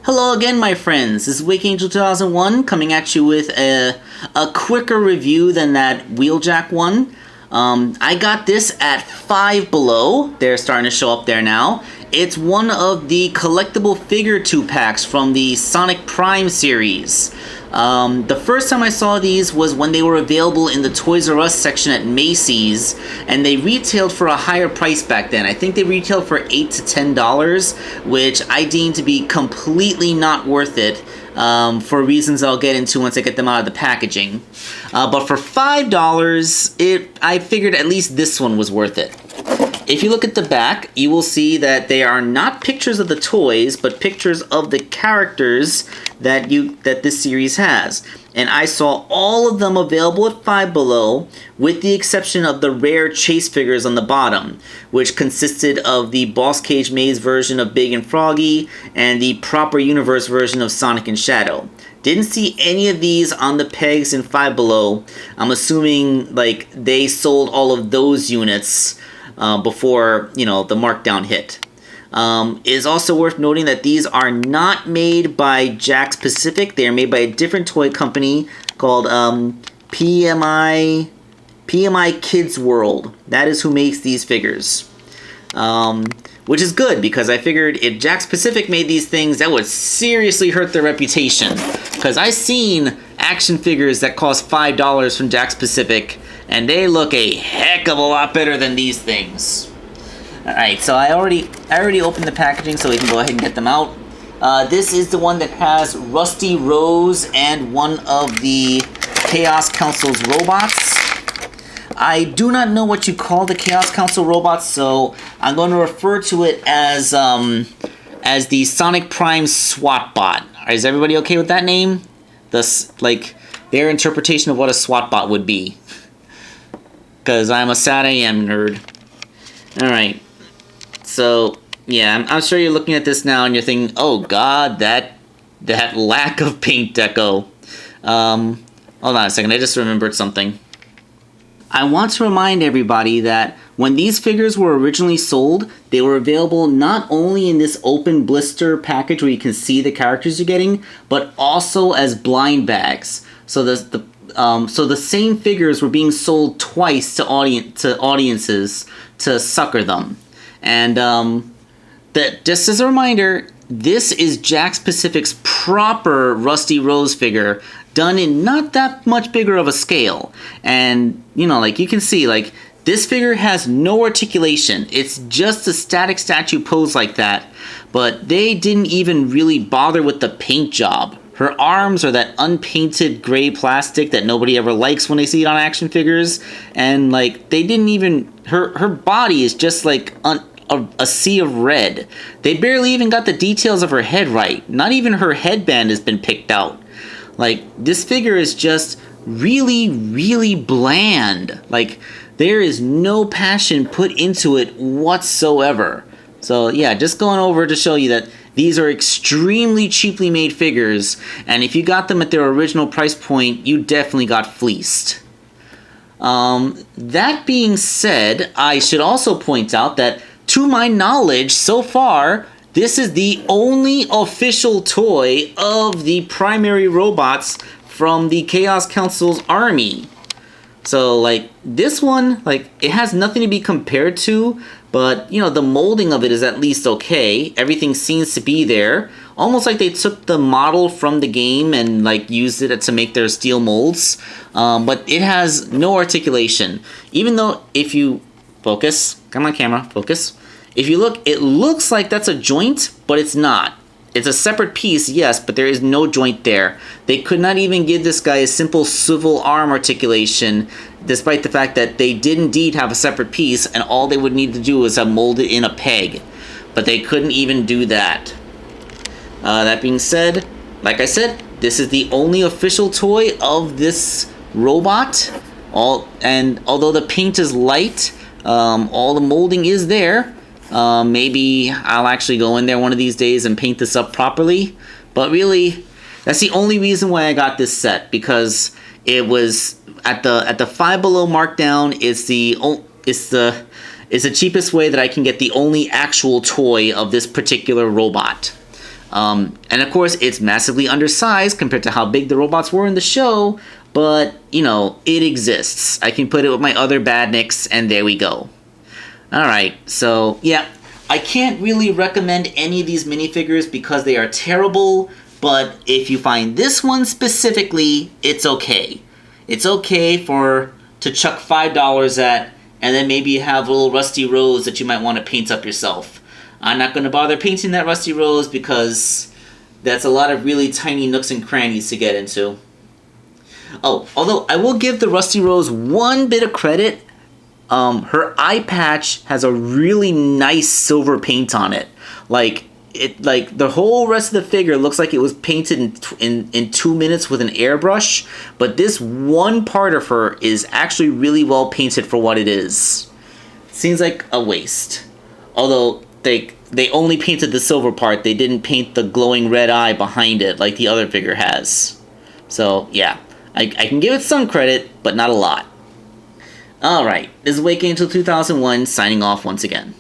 Hello again, my friends. This is Wake Angel 2001 coming at you with a quicker review than that Wheeljack one. I got this at Five Below. They're starting to show up there now. It's one of the collectible figure 2-packs from the Sonic Prime series. The first time I saw these was when they were available in the Toys R Us section at Macy's, and they retailed for a higher price back then. I think they retailed for $8 to $10, which I deem to be completely not worth it, for reasons I'll get into once I get them out of the packaging. But for $5, I figured at least this one was worth it. If you look at the back, you will see that they are not pictures of the toys, but pictures of the characters that this series has. And I saw all of them available at Five Below, with the exception of the rare chase figures on the bottom, which consisted of the Boss Cage Maze version of Big and Froggy and the Proper Universe version of Sonic and Shadow. Didn't see any of these on the pegs in Five Below. I'm assuming like they sold all of those units before, the markdown hit. It is also worth noting that these are not made by Jakks Pacific. They are made by a different toy company called PMI Kids World. That is who makes these figures. Which is good, because I figured if Jakks Pacific made these things, that would seriously hurt their reputation. Because I've seen action figures that cost $5 from Jakks Pacific, and they look a heck of a lot better than these things. Alright, so I already opened the packaging, so we can go ahead and get them out. This is the one that has Rusty Rose and one of the Chaos Council's robots. I do not know what you call the Chaos Council robots, so I'm going to refer to it as the Sonic Prime SWAT bot. Is everybody okay with that name? Their interpretation of what a SWAT bot would be. Because I'm a sad AM nerd. Alright. So, yeah, I'm sure you're looking at this now and you're thinking, oh god, that lack of paint deco. Hold on a second, I just remembered something. I want to remind everybody that when these figures were originally sold, they were available not only in this open blister package where you can see the characters you're getting, but also as blind bags. So the same figures were being sold twice to audiences to sucker them. And just as a reminder, this is Jakks Pacific's proper Rusty Rose figure, done in not that much bigger of a scale. And, you can see, this figure has no articulation. It's just a static statue pose like that. But they didn't even really bother with the paint job. Her arms are that unpainted gray plastic that nobody ever likes when they see it on action figures. And, they didn't even... Her body is just, a sea of red. They barely even got the details of her head right. Not even her headband has been picked out. This figure is just really, really bland. There is no passion put into it whatsoever. So, yeah, just going over to show you that these are extremely cheaply made figures, and if you got them at their original price point, you definitely got fleeced. That being said, I should also point out that, to my knowledge, so far, this is the only official toy of the primary robots from the Chaos Council's army. So, this one, it has nothing to be compared to, but, the molding of it is at least okay. Everything seems to be there. Almost like they took the model from the game and, used it to make their steel molds. But it has no articulation. Even though, if you... Focus. Come on, camera. Focus. If you look, it looks like that's a joint, but it's not. It's a separate piece, yes, but there is no joint there. They could not even give this guy a simple swivel arm articulation, despite the fact that they did indeed have a separate piece, and all they would need to do was have molded in a peg. But they couldn't even do that. That being said, like I said, this is the only official toy of this robot. And although the paint is light, all the molding is there. Maybe I'll actually go in there one of these days and paint this up properly. But really, that's the only reason why I got this set, because it was at the Five Below markdown. It's the cheapest way that I can get the only actual toy of this particular robot. And of course, it's massively undersized compared to how big the robots were in the show, but, you know, it exists. I can put it with my other badniks, and there we go. Alright, so, yeah, I can't really recommend any of these minifigures because they are terrible, but if you find this one specifically, it's okay. It's okay to chuck $5 at, and then maybe you have a little Rusty Rose that you might want to paint up yourself. I'm not going to bother painting that Rusty Rose because that's a lot of really tiny nooks and crannies to get into. Oh, although I will give the Rusty Rose one bit of credit. Her eye patch has a really nice silver paint on it. Like the whole rest of the figure looks like it was painted in 2 minutes with an airbrush, but this one part of her is actually really well painted for what it is. Seems like a waste. Although they only painted the silver part, they didn't paint the glowing red eye behind it like the other figure has. So yeah, I can give it some credit, but not a lot. Alright, this is Wake Angel 2001 signing off once again.